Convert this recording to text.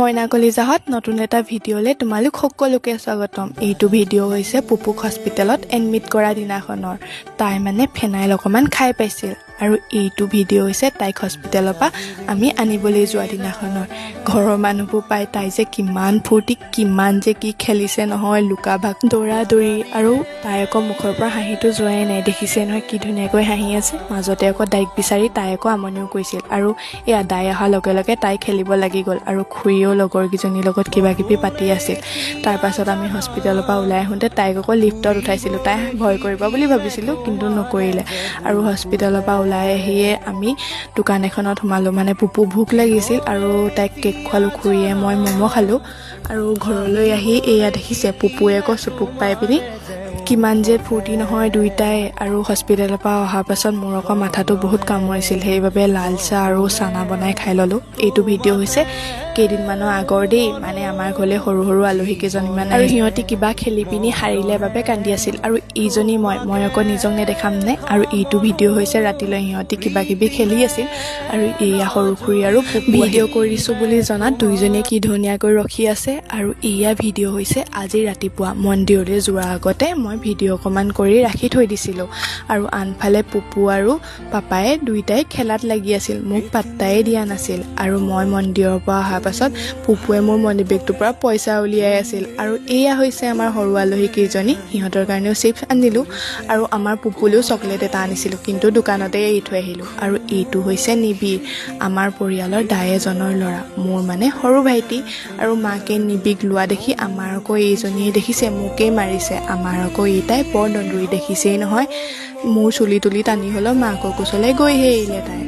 মইনা কলিজাহত নতুন এটা ভিডিঅ'লে তোমালোক সকলোকে স্বাগতম। এইটো ভিডিঅ' হৈছে পুপুক হস্পিটেলত এডমিট কৰা দিনাখনৰ। তাই মানে ফেনাইল অকণমান খাই পাইছিল আৰু এইটো ভিডিঅ' হৈছে তাইক হস্পিটেলৰ পৰা আমি আনিবলৈ যোৱা দিনাখনৰ। ঘৰৰ মানুহবোৰ পাই তাই যে কিমান ফূৰ্তি, কিমান যে কি খেলিছে নহয়, লুকা ভাগ, দৌৰা দৌৰি, আৰু তাই আকৌ মুখৰ পৰা হাঁহিটো যোৱাই নাই। দেখিছে নহয় কি ধুনীয়াকৈ হাঁহি আছে। মাজতে আকৌ দাইক বিচাৰি তাই আকৌ আমনিও কৰিছিল, আৰু এয়া দাই অহাৰ লগে লগে তাই খেলিব লাগি গ'ল আৰু খুৰীও লগৰ কেইজনীৰ লগত কিবা কিবি পাতি আছিল। তাৰপাছত আমি হস্পিটেলৰ পৰা ওলাই আহোঁতে তাইক আকৌ লিফ্টত উঠাইছিলোঁ। তাই ভয় কৰিব বুলি ভাবিছিলোঁ, কিন্তু নকৰিলে। আৰু হস্পিটেলৰ পৰা ওলাই আহিয়ে আমি দোকান এখনত সোমালোঁ। মানে পুপু ভোক লাগিছিল আৰু তাইক কেক খোৱালোঁ। খুৰীয়ে মই ম'ম' খালোঁ। আৰু ঘৰলৈ আহি এয়া দেখিছে পুপুৱে আকৌ চুপুক পাই পিনি কিমান যে ফূৰ্তি নহয় দুইটাই। আৰু হস্পিটেলৰ পৰা অহাৰ পাছত মোৰ আকৌ মাথাটো বহুত কামুৰিছিল, সেইবাবে লাল চাহ আৰু চানা বনাই খাই ল'লোঁ। এইটো ভিডিঅ' হৈছে কেইদিনমানৰ আগৰ দেই, মানে আমাৰ ঘৰলৈ সৰু সৰু আলহী কেইজনীমান, আৰু সিহঁতি কিবা খেলি পিনি হাৰিলে বাবে কান্দি আছিল। আৰু এইজনী মই আকৌ নিজক নেদেখাম নে। আৰু এইটো ভিডিঅ' হৈছে ৰাতিলৈ সিহঁতি কিবা কিবি খেলি আছিল, আৰু এয়া সৰু খুৰী আৰু ভিডিঅ' কৰিছোঁ বুলি জনাত দুইজনীয়ে কি ধুনীয়াকৈ ৰখি আছে। আৰু এয়া ভিডিঅ' হৈছে আজি ৰাতিপুৱা মন্দিৰলৈ যোৱাৰ আগতে মই ভিডিঅ' অকণমান কৰি ৰাখি থৈ দিছিলোঁ। আৰু আনফালে পুপু আৰু পাপাই দুইটাই খেলাত লাগি আছিল, মোক পাত্তাই দিয়া নাছিল। আৰু মই মন্দিৰৰ পৰা অহাৰ পাছত পুপুৱে মোৰ মনি বেগটোৰ পৰা পইচা উলিয়াই আছিল। আৰু এয়া হৈছে আমাৰ সৰু আলহী কেইজনী, সিহঁতৰ কাৰণেও চিপছ আনিলোঁ, আৰু আমাৰ পুপুলেও চকলেট এটা আনিছিলোঁ, কিন্তু দোকানতে এৰি থৈ আহিলোঁ। আৰু এইটো হৈছে নিবিৰ, আমাৰ পৰিয়ালৰ দাই এজনৰ ল'ৰা, মোৰ মানে সৰু ভাইটি। আৰু মাকে নিবিক লোৱা দেখি আমাৰ আকৌ এইজনীয়ে দেখিছে মোকেই মাৰিছে। আমাৰ আকৌ এইটাই বৰ দন্দুৰি, দেখিছেই নহয়, মোৰ চুলি তুলি টানি হ'লেও মাকৰ কোচলৈ গৈহে এৰিলে তাই।